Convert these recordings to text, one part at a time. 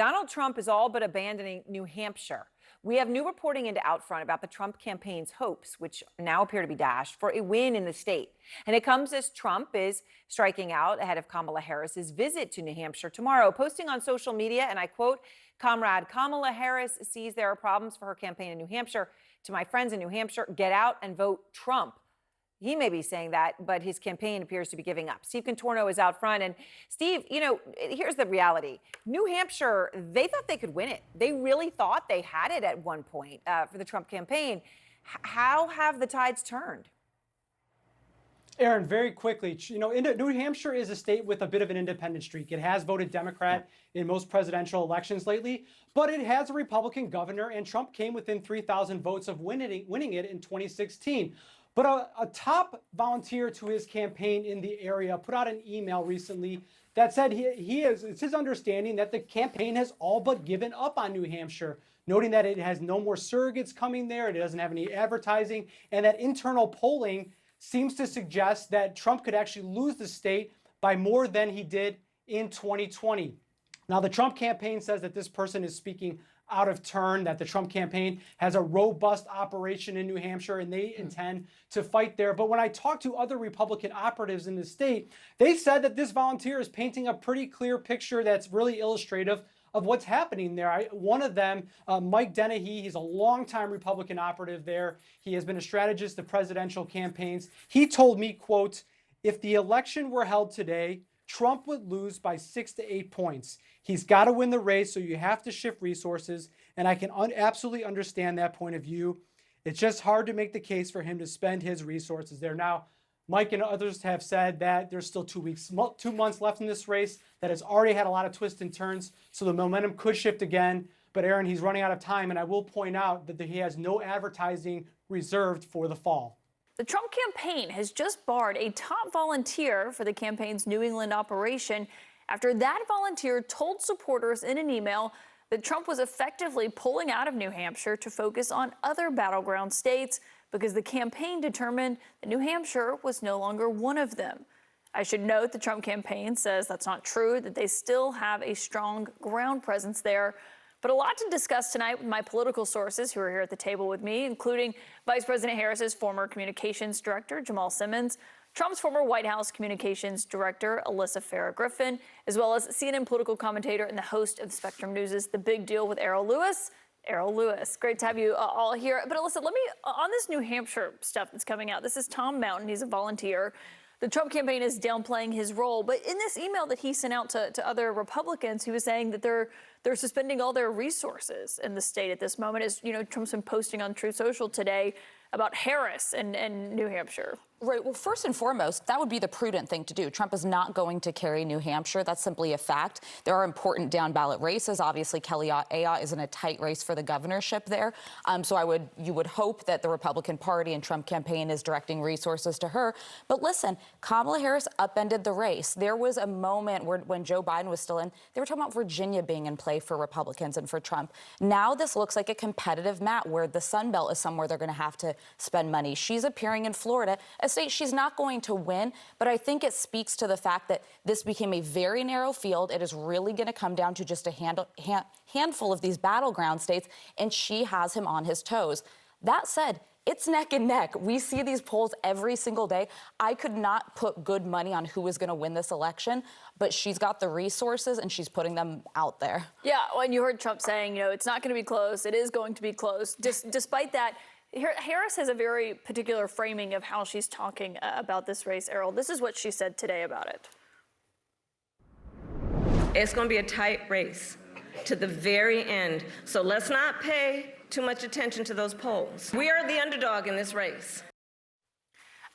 Donald Trump is all but abandoning New Hampshire. We have new reporting into Outfront about the Trump campaign's hopes, which now appear to be dashed, for a win in the state. And it comes as Trump is striking out ahead of Kamala Harris's visit to New Hampshire tomorrow, posting on social media, and I quote, "Comrade, Kamala Harris sees there are problems for her campaign in New Hampshire. To my friends in New Hampshire, get out and vote Trump." He may be saying that, but his campaign appears to be giving up. Steve Contorno is out front. And Steve, here's the reality. New Hampshire, they thought they could win it. They really thought they had it at one point for the Trump campaign. How have the tides turned? Aaron, very quickly, New Hampshire is a state with a bit of an independent streak. It has voted Democrat in most presidential elections lately, but it has a Republican governor, and Trump came within 3,000 votes of winning it in 2016. But a top volunteer to his campaign in the area put out an email recently that said it's his understanding that the campaign has all but given up on New Hampshire, noting that it has no more surrogates coming there, it doesn't have any advertising, and that internal polling seems to suggest that Trump could actually lose the state by more than he did in 2020. Now, the Trump campaign says that this person is speaking out of turn, that the Trump campaign has a robust operation in New Hampshire and they intend to fight there. But when I talked to other Republican operatives in the state, they said that this volunteer is painting a pretty clear picture that's really illustrative of what's happening there. One of them, Mike Dennehy, he's a longtime Republican operative there. He has been a strategist of presidential campaigns. He told me, quote, "If the election were held today, Trump would lose by 6 to 8 points. He's got to win the race, so you have to shift resources, and I can absolutely understand that point of view. It's just hard to make the case for him to spend his resources there." Now, Mike and others have said that there's still 2 months left in this race that has already had a lot of twists and turns, so the momentum could shift again. But Aaron, he's running out of time, and I will point out that he has no advertising reserved for the fall. The Trump campaign has just barred a top volunteer for the campaign's New England operation after that volunteer told supporters in an email that Trump was effectively pulling out of New Hampshire to focus on other battleground states because the campaign determined that New Hampshire was no longer one of them. I should note the Trump campaign says that's not true, that they still have a strong ground presence there. But a lot to discuss tonight with my political sources who are here at the table with me, including Vice President Harris's former communications director, Jamal Simmons, Trump's former White House communications director, Alyssa Farah Griffin, as well as CNN political commentator and the host of Spectrum News' The Big Deal with Errol Lewis. Errol Lewis, great to have you all here. But Alyssa, let me, on this New Hampshire stuff that's coming out, this is Tom Mountain, he's a volunteer. The Trump campaign is downplaying his role, but in this email that he sent out to other Republicans, he was saying that they're suspending all their resources in the state at this moment. As you know, Trump's been posting on Truth Social today about Harris and New Hampshire. Right. Well, first and foremost, that would be the prudent thing to do. Trump is not going to carry New Hampshire. That's simply a fact. There are important down ballot races. Obviously, Kelly Ayotte is in a tight race for the governorship there. So you would hope that the Republican Party and Trump campaign is directing resources to her. But listen, Kamala Harris upended the race. There was a moment when Joe Biden was still in, they were talking about Virginia being in play for Republicans and for Trump. Now this looks like a competitive map where the Sun Belt is somewhere they're going to have to spend money. She's appearing in Florida, a state she's not going to win, but I think it speaks to the fact that this became a very narrow field. It is really going to come down to just a handful of these battleground states, and she has him on his toes. That said, it's neck and neck. We see these polls every single day. I could not put good money on who is going to win this election, but she's got the resources and she's putting them out there. Yeah, when you heard Trump saying, it's not going to be close, it is going to be close. Despite that, Harris has a very particular framing of how she's talking about this race, Errol. This is what she said today about it. It's going to be a tight race to the very end. So let's not pay too much attention to those polls. We are the underdog in this race.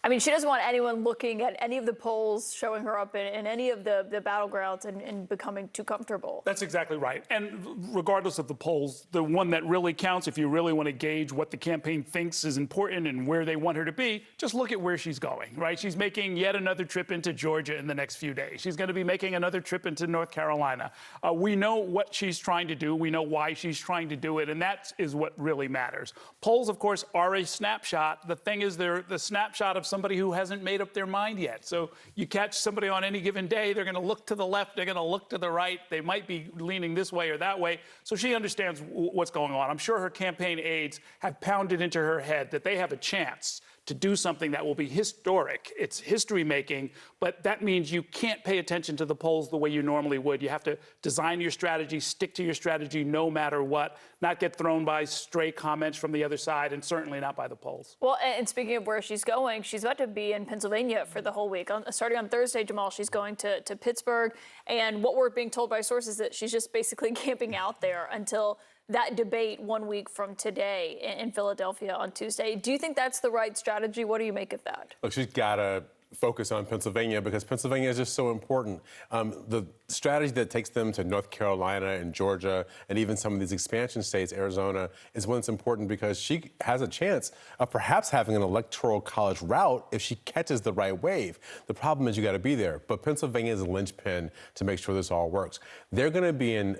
I mean, she doesn't want anyone looking at any of the polls showing her up in any of the battlegrounds and becoming too comfortable. That's exactly right. And regardless of the polls, the one that really counts, if you really want to gauge what the campaign thinks is important and where they want her to be, just look at where she's going, right? She's making yet another trip into Georgia in the next few days. She's going to be making another trip into North Carolina. We know what she's trying to do. We know why she's trying to do it. And that is what really matters. Polls, of course, are a snapshot. The thing is, they're the snapshot of somebody who hasn't made up their mind yet. So you catch somebody on any given day, they're going to look to the left, they're going to look to the right, they might be leaning this way or that way. So she understands what's going on. I'm sure her campaign aides have pounded into her head that they have a chance to do something that will be historic. It's history making, but that means you can't pay attention to the polls the way you normally would. You have to design your strategy, stick to your strategy no matter what, not get thrown by stray comments from the other side, and certainly not by the polls. Well, and speaking of where she's going, she's about to be in Pennsylvania for the whole week. Starting on Thursday, Jamal, she's going to Pittsburgh. And what we're being told by sources is that she's just basically camping out there until that debate 1 week from today in Philadelphia on Tuesday. Do you think that's the right strategy? What do you make of that? Look, she's got to focus on Pennsylvania because Pennsylvania is just so important. The strategy that takes them to North Carolina and Georgia and even some of these expansion states, Arizona, is one that's important because she has a chance of perhaps having an electoral college route if she catches the right wave. The problem is you got to be there. But Pennsylvania is a linchpin to make sure this all works. They're going to be in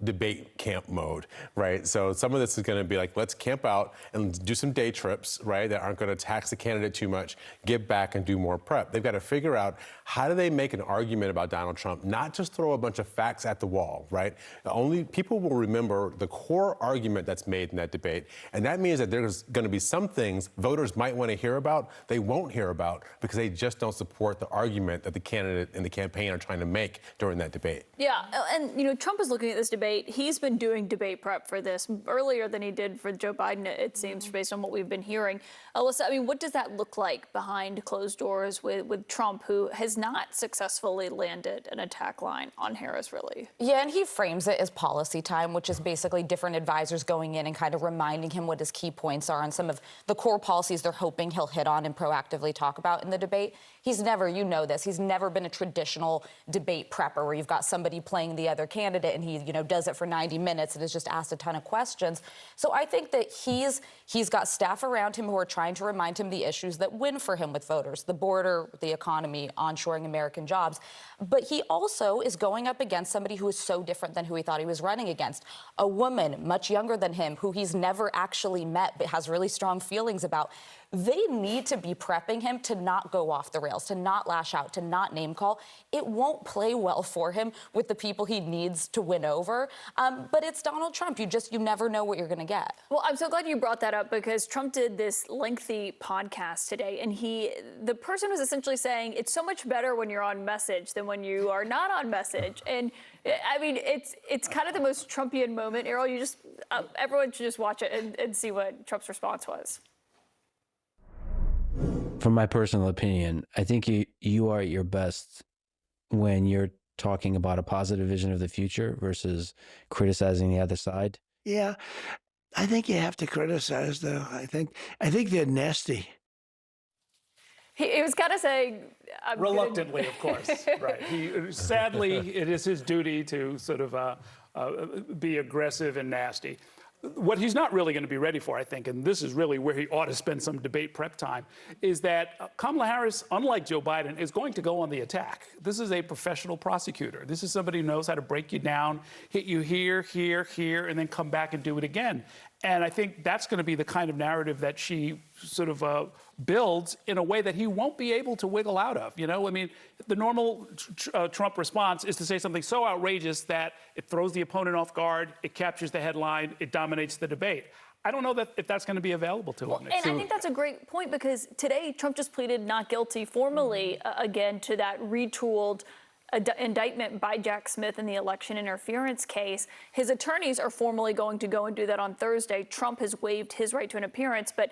debate camp mode, right? So some of this is going to be like, let's camp out and do some day trips, right, that aren't going to tax the candidate too much, get back and do more prep. They've got to figure out how do they make an argument about Donald Trump, not just throw a bunch of facts at the wall, right? Only people will remember the core argument that's made in that debate. And that means that there's going to be some things voters might want to hear about, they won't hear about because they just don't support the argument that the candidate and the campaign are trying to make during that debate. Yeah, and, you know, Trump is looking at this debate. He's been doing debate prep for this earlier than he did for Joe Biden, it seems, based on what we've been hearing. Alyssa, I mean, what does that look like behind closed doors with Trump, who has not successfully landed an attack line on Harris, really? Yeah, and he frames it as policy time, which is basically different advisors going in and kind of reminding him what his key points are and some of the core policies they're hoping he'll hit on and proactively talk about in the debate. He's never, you know this, he's never been a traditional debate prepper where you've got somebody playing the other candidate and he, you know, does it for 90 minutes and is just asked a ton of questions. So I think that he's got staff around him who are trying to remind him the issues that win for him with voters, the border, the economy, onshoring American jobs. But he also is going up against somebody who is so different than who he thought he was running against. A woman much younger than him who he's never actually met but has really strong feelings about. They need to be prepping him to not go off the rails, to not lash out, to not name call. It won't play well for him with the people he needs to win over. But it's Donald Trump. You never know what you're going to get. Well, I'm so glad you brought that up because Trump did this lengthy podcast today, and the person was essentially saying it's so much better when you're on message than when you are not on message. And I mean, it's kind of the most Trumpian moment. Errol, everyone should just watch it and see what Trump's response was. From my personal opinion, I think you are at your best when you're talking about a positive vision of the future versus criticizing the other side. Yeah, I think you have to criticize, though. I think they're nasty. He was kind of saying... Reluctantly, of course. Right. Sadly, it is his duty to sort of be aggressive and nasty. What he's not really going to be ready for, I think, and this is really where he ought to spend some debate prep time, is that Kamala Harris, unlike Joe Biden, is going to go on the attack. This is a professional prosecutor. This is somebody who knows how to break you down, hit you here, here, here, and then come back and do it again. And I think that's going to be the kind of narrative that she sort of builds in a way that he won't be able to wiggle out of. You know, I mean, the normal Trump response is to say something so outrageous that it throws the opponent off guard, it captures the headline, it dominates the debate. I don't know if that's going to be available to him. And I think that's a great point because today Trump just pleaded not guilty formally again to that retooled indictment by Jack Smith in the election interference case. His attorneys are formally going to go and do that on Thursday. Trump has waived his right to an appearance, but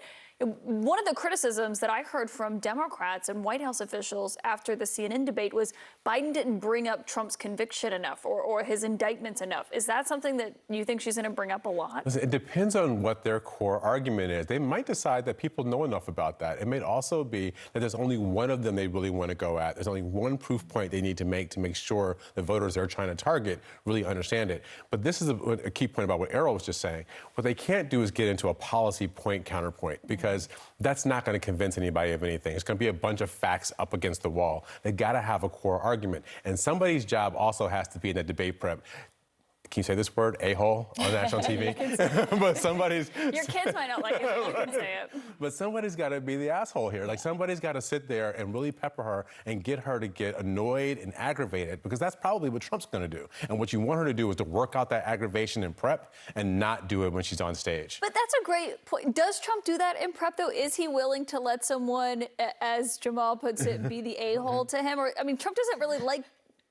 one of the criticisms that I heard from Democrats and White House officials after the CNN debate was Biden didn't bring up Trump's conviction enough or his indictments enough. Is that something that you think she's going to bring up a lot? Listen, it depends on what their core argument is. They might decide that people know enough about that. It may also be that there's only one of them they really want to go at. There's only one proof point they need to make sure the voters they're trying to target really understand it. But this is a key point about what Errol was just saying. What they can't do is get into a policy point counterpoint because that's not going to convince anybody of anything. It's going to be a bunch of facts up against the wall. They got to have a core argument. And somebody's job also has to be in the debate prep. can you say this word, a-hole, on national TV? But somebody's. Your kids might not like it, but you can say it. But somebody's got to be the asshole here. Like, somebody's got to sit there and really pepper her and get her to get annoyed and aggravated, because that's probably what Trump's going to do. And what you want her to do is to work out that aggravation in prep and not do it when she's on stage. But that's a great point. Does Trump do that in prep, though? Is he willing to let someone, as Jamal puts it, be the a-hole to him? Or, I mean, Trump doesn't really like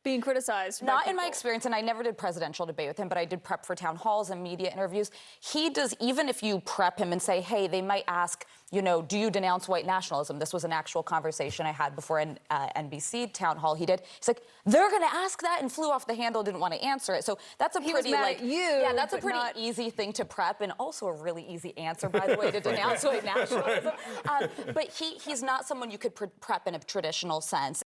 being criticized. Not in my experience, and I never did presidential debate with him, but I did prep for town halls and media interviews. He does, even if you prep him and say, hey, they might ask, you know, do you denounce white nationalism? This was an actual conversation I had before an NBC town hall he did. He's like, they're going to ask that, and flew off the handle, didn't want to answer it. So that's a pretty, like, yeah, that's a pretty easy thing to prep, and also a really easy answer, by the way, to denounce white nationalism. But he's not someone you could prep in a traditional sense.